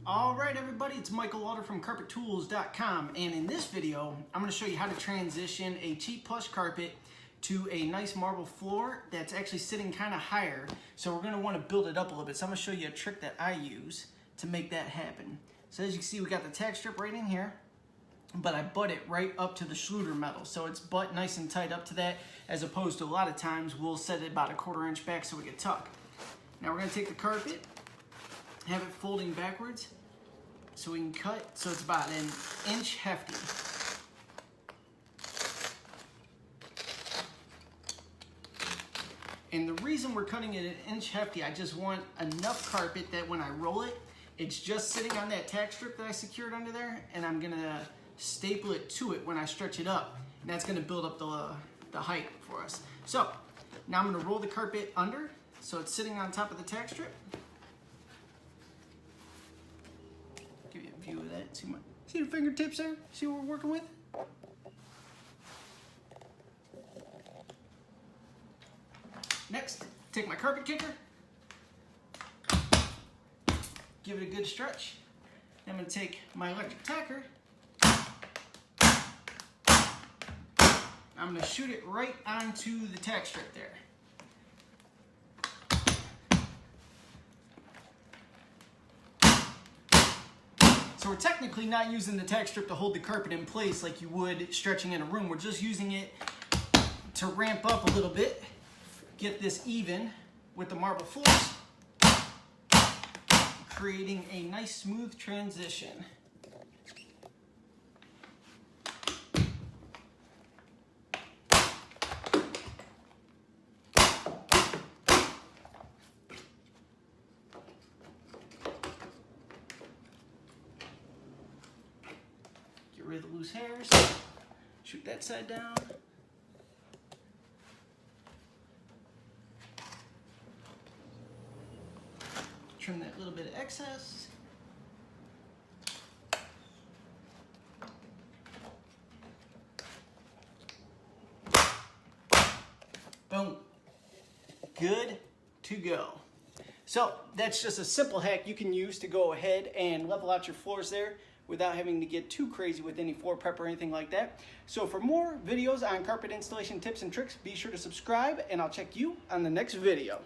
All right, everybody, it's Michael Lauder from CarpetTools.com, and in this video, I'm going to show you how to transition a cheap plush carpet to a nice marble floor that's actually sitting kind of higher. So we're going to want to build it up a little bit. So I'm going to show you a trick that I use to make that happen. So as you can see, we got the tack strip right in here, but I butt it right up to the Schluter metal. So it's butt nice and tight up to that, as opposed to a lot of times we'll set it about a 1/4 inch back so we can tuck. Now we're going to take the carpet, have it folding backwards so we can cut so it's about an inch hefty. And the reason we're cutting it an inch hefty, I just want enough carpet that when I roll it, it's just sitting on that tack strip that I secured under there, and I'm gonna staple it to it when I stretch it up. And that's gonna build up the height for us. So now I'm gonna roll the carpet under so it's sitting on top of the tack strip. Give you a view of that. See the fingertips there? See what we're working with? Next, take my carpet kicker, give it a good stretch. I'm going to take my electric tacker, I'm going to shoot it right onto the tack strip there. So we're technically not using the tack strip to hold the carpet in place like you would stretching in a room. We're just using it to ramp up a little bit, get this even with the marble floors, creating a nice smooth transition. Get rid of the loose hairs, shoot that side down. Trim that little bit of excess. Boom. Good to go. So that's just a simple hack you can use to go ahead and level out your floors there without having to get too crazy with any floor prep or anything like that. So for more videos on carpet installation tips and tricks, be sure to subscribe, and I'll check you on the next video.